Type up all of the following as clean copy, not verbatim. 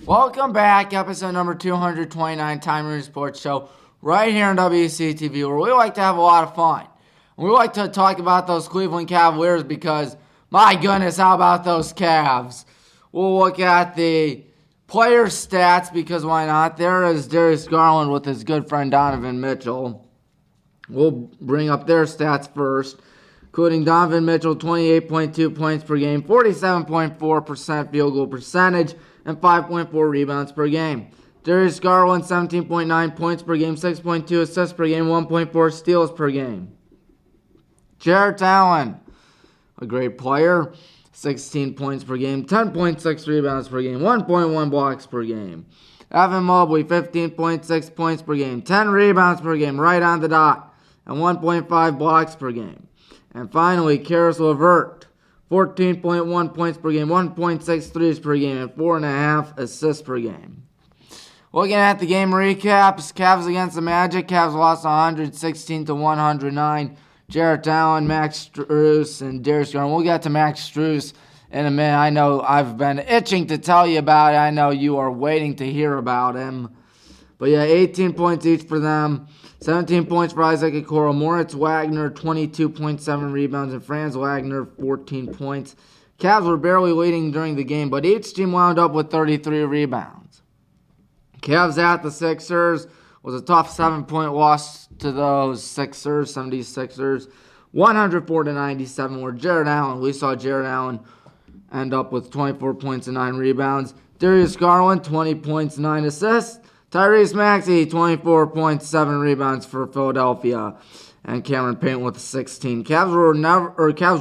Welcome back, episode number 229, Tommy Maroon Sports Show, right here on WCTV, where we like to have a lot of fun. We like to talk about those Cleveland Cavaliers because, my goodness, how about those Cavs? We'll look at the player stats because why not? There is Darius Garland with his good friend Donovan Mitchell. We'll bring up their stats first, including Donovan Mitchell, 28.2 points per game, 47.4% field goal percentage, and 5.4 rebounds per game. Darius Garland, 17.9 points per game, 6.2 assists per game, 1.4 steals per game. Jarrett Allen, a great player, 16 points per game, 10.6 rebounds per game, 1.1 blocks per game. Evan Mobley, 15.6 points per game, 10 rebounds per game, right on the dot, and 1.5 blocks per game. And finally, Karis LeVert, 14.1 points per game, 1.6 threes per game, and 4.5 assists per game. Looking at the game recaps, Cavs against the Magic. Cavs lost 116-109. Jarrett Allen, Max Strus, and Darius Garland. We'll get to Max Strus in a minute. I know I've been itching to tell you about it. I know you are waiting to hear about him. But yeah, 18 points each for them. 17 points for Isaac Okoro. Moritz Wagner, 22.7 rebounds, and Franz Wagner, 14 points. Cavs were barely leading during the game, but each team wound up with 33 rebounds. Cavs at the Sixers was a tough 7-point loss to those 76ers. 104-97, where we saw Jarrett Allen end up with 24 points and 9 rebounds. Darius Garland, 20 points, 9 assists. Tyrese Maxey, 24.7 rebounds for Philadelphia. And Cameron Payne with 16. Cavs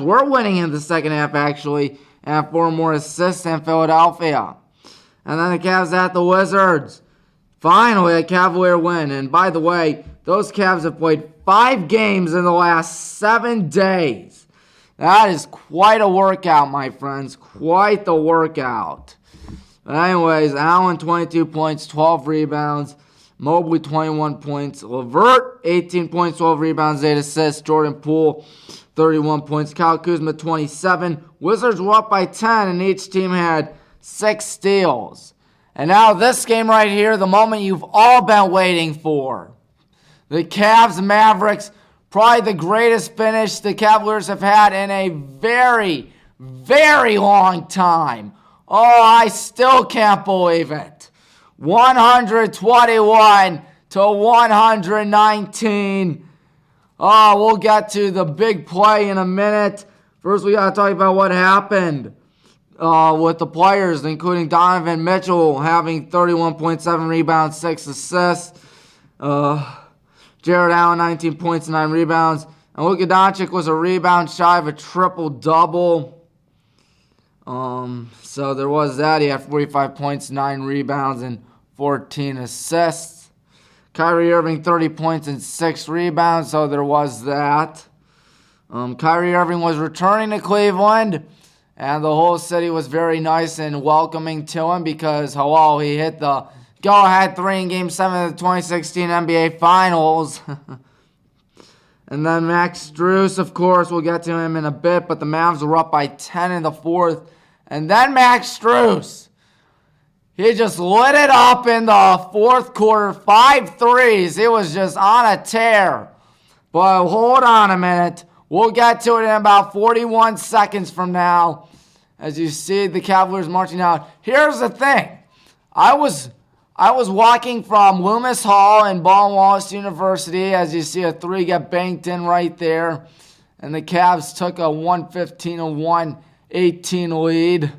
were winning in the second half, actually, and have 4 more assists than Philadelphia. And then the Cavs at the Wizards. Finally, a Cavalier win. And by the way, those Cavs have played 5 games in the last 7 days. That is quite a workout, my friends. Quite the workout. But anyways, Allen, 22 points, 12 rebounds. Mobley, 21 points. LeVert, 18 points, 12 rebounds, 8 assists. Jordan Poole, 31 points. Kyle Kuzma, 27. Wizards were up by 10, and each team had 6 steals. And now this game right here, the moment you've all been waiting for. The Cavs-Mavericks, probably the greatest finish the Cavaliers have had in a very, very long time. Oh, I still can't believe it. 121-119. Oh, we'll get to the big play in a minute. First, we got to talk about what happened with the players, including Donovan Mitchell having 31.7 rebounds, 6 assists. Jarrett Allen, 19 points, 9 rebounds. And Luka Doncic was a rebound shy of a triple-double. So there was that. He had 45 points, 9 rebounds, and 14 assists. Kyrie Irving, 30 points and 6 rebounds, so there was that. Kyrie Irving was returning to Cleveland, and the whole city was very nice and welcoming to him because, he hit the go-ahead 3 in Game 7 of the 2016 NBA Finals. And then Max Strus, of course, we'll get to him in a bit, but the Mavs were up by 10 in the 4th. And then Max Strus, he just lit it up in the 4th quarter, 5 threes. He was just on a tear. But hold on a minute. We'll get to it in about 41 seconds from now as you see the Cavaliers marching out. Here's the thing. I was walking from Loomis Hall in Baldwin Wallace University as you see a 3 get banked in right there. And the Cavs took a 115-118 lead.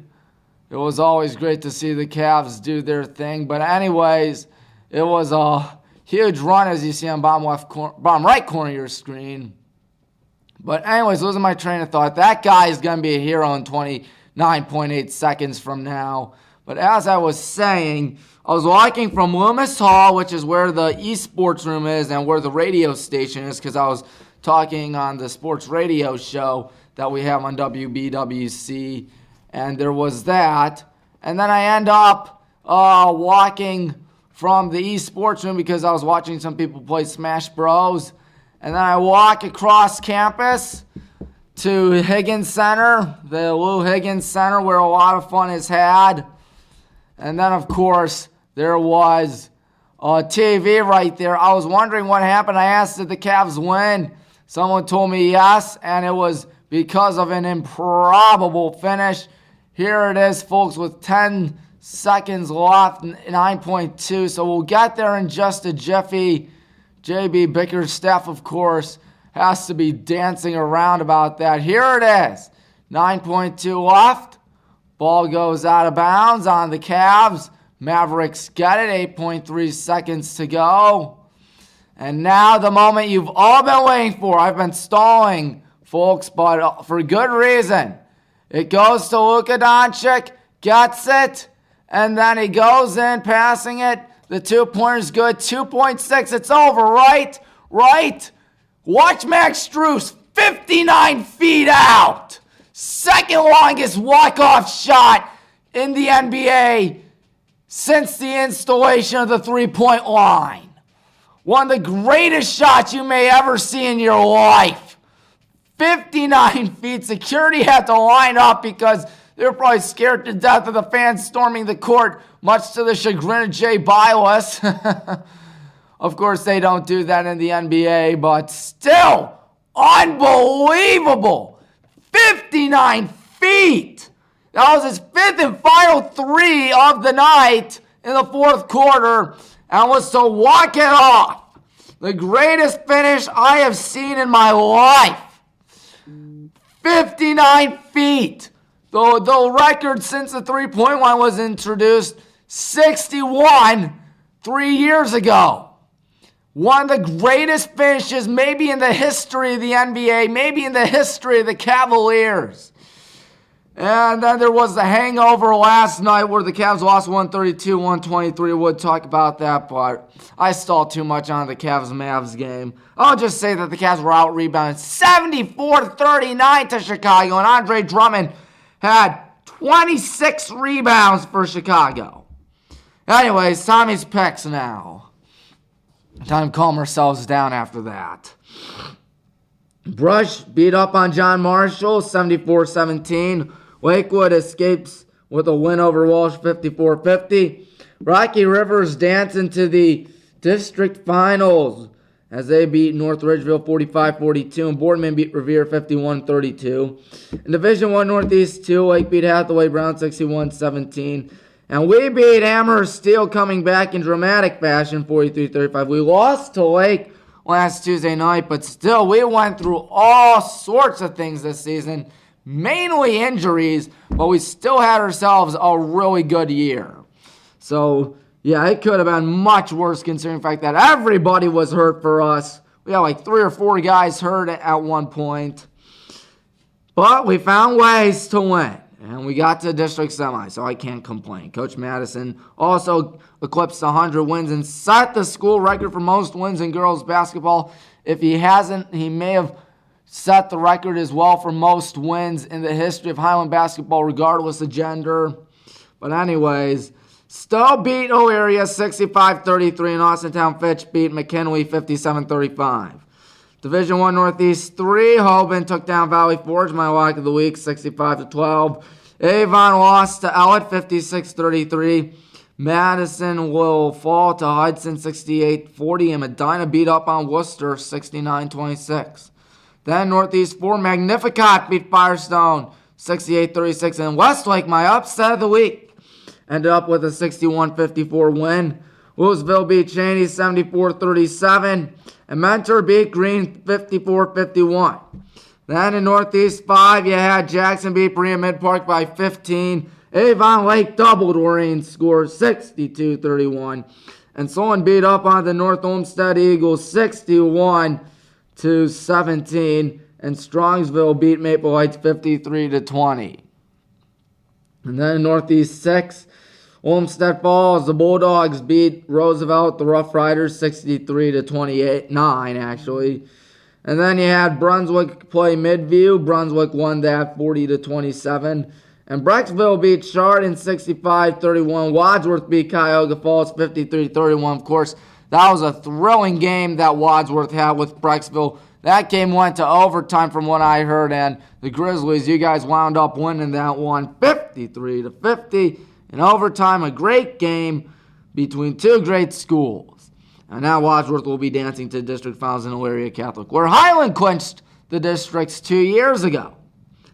It was always great to see the Cavs do their thing. But anyways, it was a huge run as you see on bottom right corner of your screen. But anyways, losing my train of thought. That guy is going to be a hero in 29.8 seconds from now. But as I was saying, I was walking from Loomis Hall, which is where the esports room is and where the radio station is, because I was talking on the sports radio show that we have on WBWC, and there was that. And then I end up walking from the esports room because I was watching some people play Smash Bros. And then I walk across campus to Higgins Center, the Lou Higgins Center, where a lot of fun is had. And then, of course, there was TV right there. I was wondering what happened. I asked, did the Cavs win? Someone told me yes, and it was because of an improbable finish. Here it is, folks, with 10 seconds left, 9.2. So we'll get there in just a jiffy. JB Bickerstaff, of course, has to be dancing around about that. Here it is, 9.2 left. Ball goes out of bounds on the Cavs. Mavericks get it, 8.3 seconds to go. And now the moment you've all been waiting for. I've been stalling, folks, but for good reason. It goes to Luka Doncic, gets it, and then he goes in, passing it. The two-pointer's good, 2.6, it's over, right? Right? Watch Max Strus, 59 feet out. Second longest walk-off shot in the NBA since the installation of the three-point line. One of the greatest shots you may ever see in your life. 59 feet. Security had to line up because they were probably scared to death of the fans storming the court, much to the chagrin of Jay Bilas. Of course, they don't do that in the NBA, but still, unbelievable. 59 feet. That was his fifth and final three of the night in the fourth quarter, and was to walk it off. The greatest finish I have seen in my life. 59 feet. The record since the three-point line was introduced, 61 3 years ago. One of the greatest finishes maybe in the history of the NBA, maybe in the history of the Cavaliers. And then there was the hangover last night where the Cavs lost 132-123. We'll talk about that, but I stalled too much on the Cavs-Mavs game. I'll just say that the Cavs were out-rebounded 74-39 to Chicago, and Andre Drummond had 26 rebounds for Chicago. Anyways, Tommy's picks now. Time to calm ourselves down after that. Brush beat up on John Marshall, 74-17. Lakewood escapes with a win over Walsh, 54-50. Rocky Rivers dance into the district finals as they beat North Ridgeville 45-42, and Boardman beat Revere 51-32. In Division I Northeast 2, Lake beat Hathaway Brown 61-17. And we beat Amherst Steel coming back in dramatic fashion, 43-35. We lost to Lake last Tuesday night, but still, we went through all sorts of things this season, mainly injuries, but we still had ourselves a really good year. So, yeah, it could have been much worse considering the fact that everybody was hurt for us. We had like 3 or 4 guys hurt at one point. But we found ways to win, and we got to district semi, so I can't complain. Coach Madison also eclipsed 100 wins and set the school record for most wins in girls basketball. If he hasn't, he may have set the record as well for most wins in the history of Highland basketball, regardless of gender. But anyways, Stowe beat Elyria 65-33, and Austintown Fitch beat McKinley 57-35. Division I Northeast 3, Hoban took down Valley Forge, my lock of the week, 65-12. Avon lost to Ellett 56-33. Madison will fall to Hudson 68-40, and Medina beat up on Worcester 69-26. Then Northeast 4, Magnificat beat Firestone 68-36, and Westlake, my upset of the week, ended up with a 61-54 win. Louisville beat Cheney 74-37, and Mentor beat Green 54-51. Then in Northeast 5, you had Jackson beat Berea Mid-Park by 15. Avon Lake doubled Orion's score 62-31. And Solon beat up on the North Olmsted Eagles 61-17. And Strongsville beat Maple Heights 53-20. And then in Northeast 6, Olmsted Falls, the Bulldogs beat Roosevelt, the Rough Riders 63-29 actually. And then you had Brunswick play Midview. Brunswick won that 40-27. And Brecksville beat Chardon 65-31. Wadsworth beat Cuyahoga Falls 53-31. Of course, that was a thrilling game that Wadsworth had with Brecksville. That game went to overtime from what I heard, and the Grizzlies, you guys wound up winning that one 53-50. In overtime, a great game between two great schools. And now Wadsworth will be dancing to district finals in Elyria Catholic, where Highland clinched the districts 2 years ago.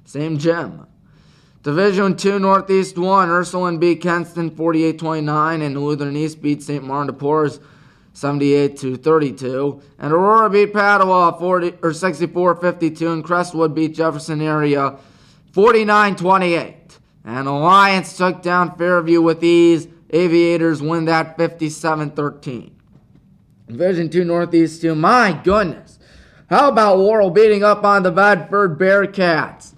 Same gym. Division 2 Northeast 1, Ursuline beat Kenston 48-29, and Lutheran East beat St. Martin de Porres 78-32. And Aurora beat Padua 64-52, and Crestwood beat Jefferson Area 49-28. And Alliance took down Fairview with ease. Aviators win that 57-13. Division 2 Northeast 2, my goodness. How about Laurel beating up on the Bedford Bearcats?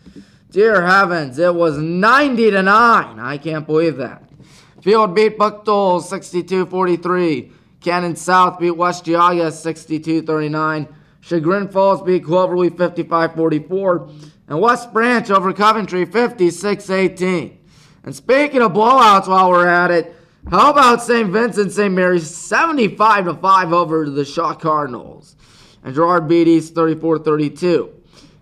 Dear heavens, it was 90-9. I can't believe that. Field beat Buckdole 62-43. Cannon South beat West Geauga 62-39. Chagrin Falls beat Cloverleaf 55-44. And West Branch over Coventry 56-18. And speaking of blowouts while we're at it, how about St. Vincent St. Mary's 75-5 over the Shaw Cardinals? And Girard beat East 34-32.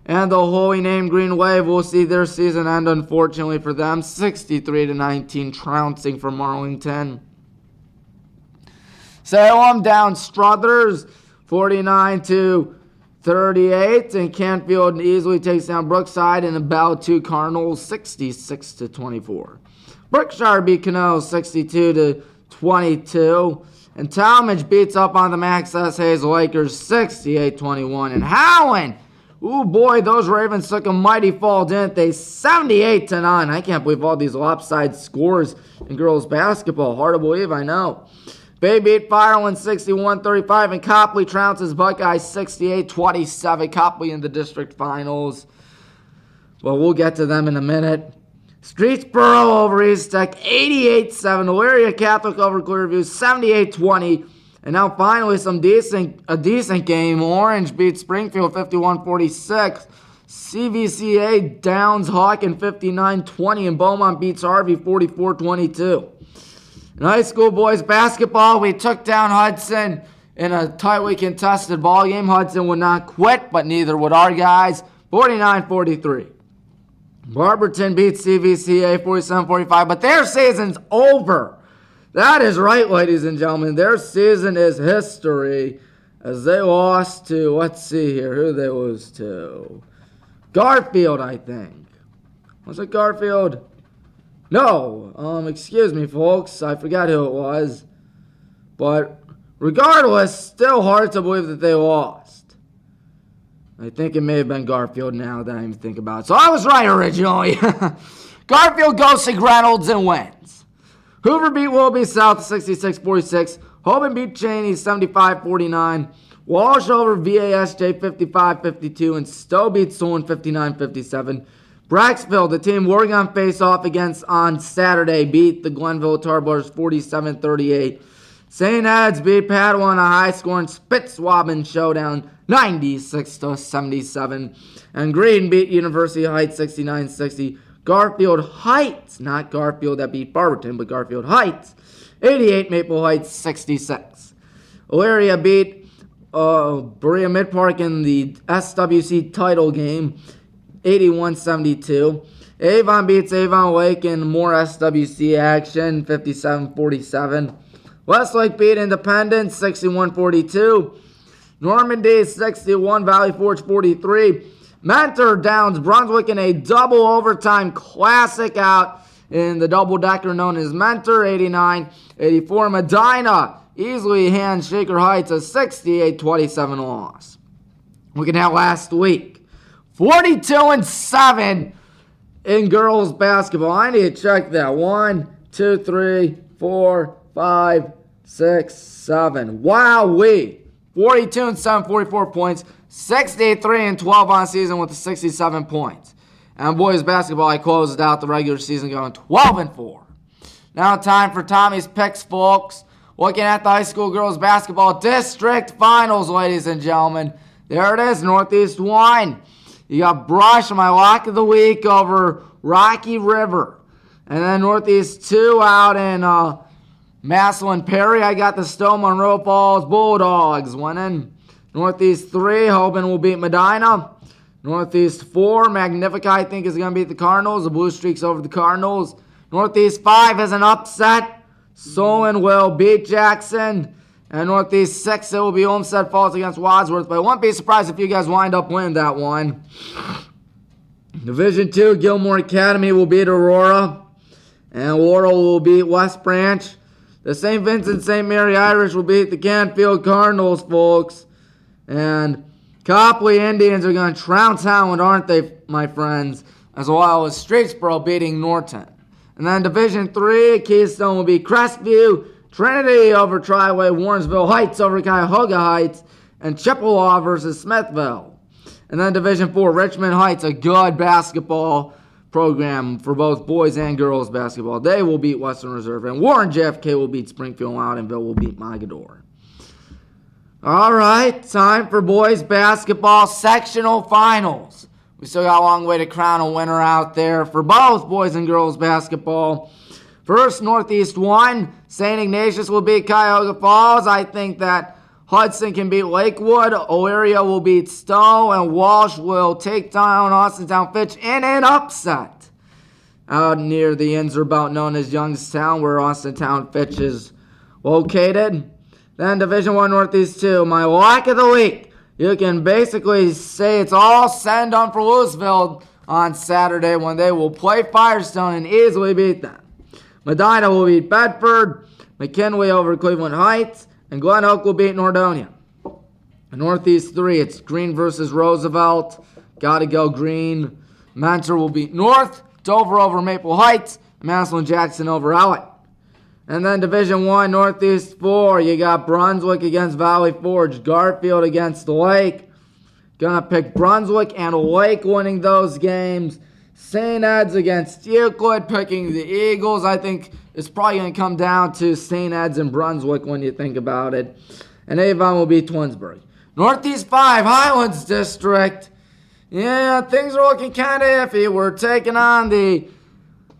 And the Holy Name Green Wave will see their season end, unfortunately for them, 63-19, trouncing from Arlington. Salem down Struthers 49-38, and Canfield easily takes down Brookside and about 2 Cardinals 66-24. Berkshire beat Canoe 62-22, and Talmadge beats up on the Max S. Hayes Lakers 68-21, and Howland, ooh boy, those Ravens took a mighty fall, didn't they? 78-9. I can't believe all these lopsided scores in girls basketball. Hard to believe, I know. Bay beat Fireland 61-35, and Copley trounces Buckeyes 68-27. Copley in the district finals. Well, we'll get to them in a minute. Streetsboro over East Tech 88-7. Elyria Catholic over Clearview 78-20. And now finally a decent game. Orange beats Springfield 51-46. CVCA downs Hawken 59-20, and Beaumont beats Harvey 44-22. In high school boys basketball, we took down Hudson in a tightly contested ball game. Hudson would not quit, but neither would our guys. 49-43. Barberton beats CVCA 47-45, but their season's over. That is right, ladies and gentlemen. Their season is history as they lost to, let's see here, who they lose to. Garfield, I think. Was it Garfield? No, excuse me, folks. I forgot who it was. But regardless, still hard to believe that they lost. I think it may have been Garfield now that I even think about it. So I was right originally. Garfield goes to Reynolds and wins. Hoover beat Willoughby South 66-46. Holman beat Cheney 75-49. Walsh over VASJ 55-52. And Stowe beat Solon 59-57. Braxville, the team working on face-off against on Saturday, beat the Glenville Tarblers 47-38. St. Ed's beat Padua in a high-scoring spit-swabbing showdown 96-77. And Green beat University Heights 69-60. Garfield Heights, not Garfield that beat Barberton, but Garfield Heights, 88, Maple Heights 66. Elyria beat Berea Mid-Park in the SWC title game 81-72. Avon beats Avon Lake in more SWC action 57-47. Westlake beat Independence 61-42. Normandy 61, Valley Forge 43. Mentor downs Brunswick in a double overtime classic out in the double-decker known as Mentor 89-84. Medina easily hands Shaker Heights a 68-27 loss. Looking at last week, 42-7 in girls basketball. I need to check that. 1, 2, 3, 4, 5, 6, 7. Wowee. 42-7, 44 points. 63-12 on season with the 67 points. And boys basketball, I closed out the regular season going 12-4. Now time for Tommy's picks, folks. Looking at the high school girls basketball district finals, ladies and gentlemen. There it is, Northeast 1. You got Brush, my lock of the week, over Rocky River. And then Northeast 2 out in Massillon Perry. I got the Stowe Monroe Falls Bulldogs winning. Northeast 3, Hoban will beat Medina. Northeast 4, Magnifica, I think, is going to beat the Cardinals. The Blue Streaks over the Cardinals. Northeast 5 is an upset. Solon will beat Jackson. And Northeast 6, it will be Olmsted Falls against Wadsworth. But I won't be surprised if you guys wind up winning that one. Division 2, Gilmore Academy will beat Aurora. And Laurel will beat West Branch. The St. Vincent St. Mary Irish will beat the Canfield Cardinals, folks. And Copley Indians are going to trounce Howland, aren't they, my friends? As well as Streetsboro beating Norton. And then Division 3, Keystone will beat Crestview. Trinity over Triway. Warrensville Heights over Cuyahoga Heights. And Chippewa versus Smithville. And then Division 4, Richmond Heights, a good basketball program for both boys and girls basketball. They will beat Western Reserve. And Warren JFK will beat Springfield. Loudonville will beat Mogador. All right, time for boys basketball sectional finals. We still got a long way to crown a winner out there for both boys and girls basketball. First, Northeast 1, St. Ignatius will beat Cuyahoga Falls. I think that Hudson can beat Lakewood. Elyria will beat Stowe. And Walsh will take down Austintown Fitch in an upset out near the Inzer Belt known as Youngstown, where Austintown Fitch is located. Then Division 1 Northeast 2, my lock of the week. You can basically say it's all send on for Louisville on Saturday when they will play Firestone and easily beat them. Medina will beat Bedford. McKinley over Cleveland Heights. And Glen Oak will beat Nordonia. Northeast 3, it's Green versus Roosevelt. Gotta go Green. Mentor will beat North. Dover over Maple Heights. Massillon Jackson over Alec. And then Division 1, Northeast 4, you got Brunswick against Valley Forge. Garfield against Lake. Gonna pick Brunswick and Lake winning those games. St. Ed's against Euclid, picking the Eagles. I think it's probably going to come down to St. Ed's and Brunswick when you think about it. And Avon will beat Twinsburg. Northeast 5, Highlands District. Yeah, things are looking kind of iffy. We're taking on the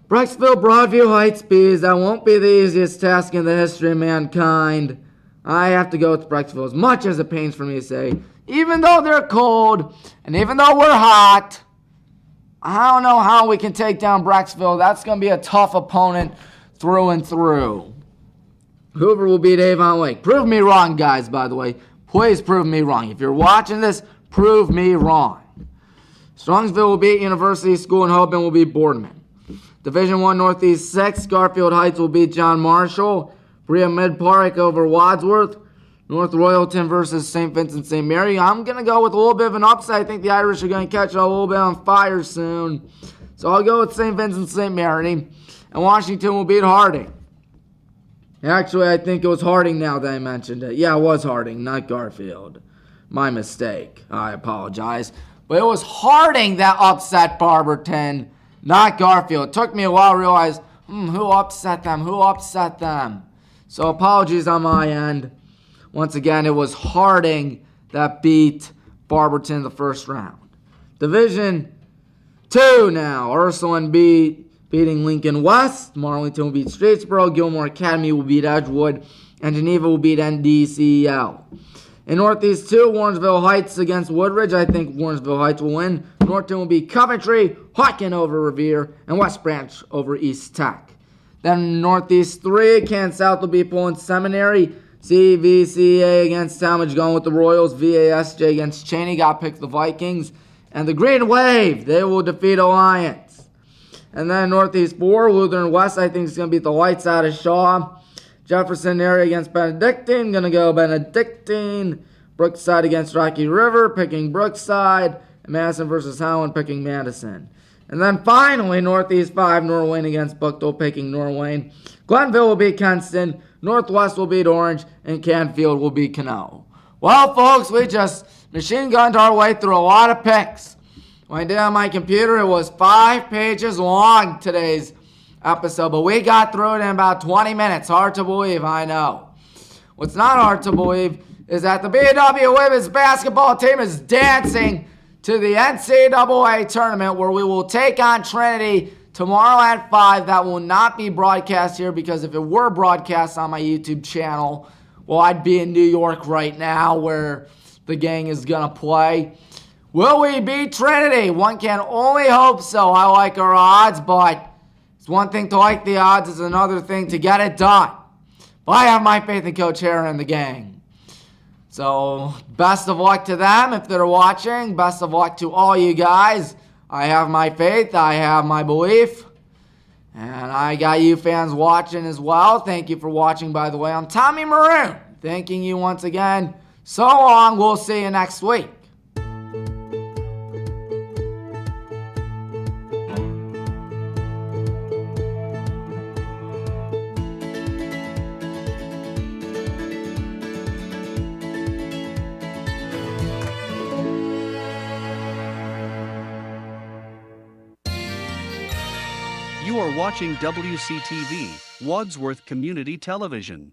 Brecksville Broadview Heights Bees. That won't be the easiest task in the history of mankind. I have to go with Brecksville, as much as it pains for me to say. Even though they're cold, and even though we're hot, I don't know how we can take down Brecksville. That's going to be a tough opponent through and through. Hoover will beat Avon Lake. Prove me wrong, guys, by the way. Please prove me wrong. If you're watching this, prove me wrong. Strongsville will beat University School and Hoban will beat Boardman. Division 1 Northeast 6, Garfield Heights will beat John Marshall. Brea Mid Park over Wadsworth. North Royalton versus St. Vincent St. Mary. I'm going to go with a little bit of an upset. I think the Irish are going to catch a little bit on fire soon. So I'll go with St. Vincent St. Mary. And Washington will beat Harding. Actually, I think it was Harding now that I mentioned it. Yeah, it was Harding, not Garfield. My mistake. I apologize. But it was Harding that upset Barberton, not Garfield. It took me a while to realize, who upset them? Who upset them? So apologies on my end. Once again, it was Harding that beat Barberton in the first round. Division 2 now. Ursuline beating Lincoln West. Marlington will beat Streetsboro. Gilmore Academy will beat Edgewood. And Geneva will beat NDCL. In Northeast 2, Warrensville Heights against Woodridge. I think Warrensville Heights will win. Norton will beat Coventry. Hawken over Revere. And West Branch over East Tech. Then Northeast 3, Kansas South will beat Poland Seminary. CVCA against Talmadge going with the Royals. VASJ against Cheney. Got picked the Vikings. And the Green Wave, they will defeat Alliance. And then Northeast 4, Lutheran West, I think is going to beat the lights out of Shaw. Jefferson area against Benedictine. Going to go Benedictine. Brookside against Rocky River. Picking Brookside. And Madison versus Howland picking Madison. And then finally, Northeast 5, Norwayne against Buckdale picking Norwayne. Glenville will beat Kenston. Northwest will beat Orange, and Canfield will beat Cano. Well, folks, we just machine gunned our way through a lot of picks. When I did it on my computer, it was 5 pages long, today's episode, but we got through it in about 20 minutes. Hard to believe, I know. What's not hard to believe is that the BW women's basketball team is dancing to the NCAA tournament, where we will take on Trinity tomorrow at 5. That will not be broadcast here, because if it were broadcast on my YouTube channel, well, I'd be in New York right now where the gang is going to play. Will we beat Trinity? One can only hope so. I like our odds, but It's one thing to like the odds, it's another thing to get it done. But I have my faith in Coach Heron and the gang. So, best of luck to them if they're watching. Best of luck to all you guys. I have my faith. I have my belief. And I got you fans watching as well. Thank you for watching, by the way. I'm Tommy Maroon. Thanking you once again. So long. We'll see you next week. You are watching WCTV, Wadsworth Community Television.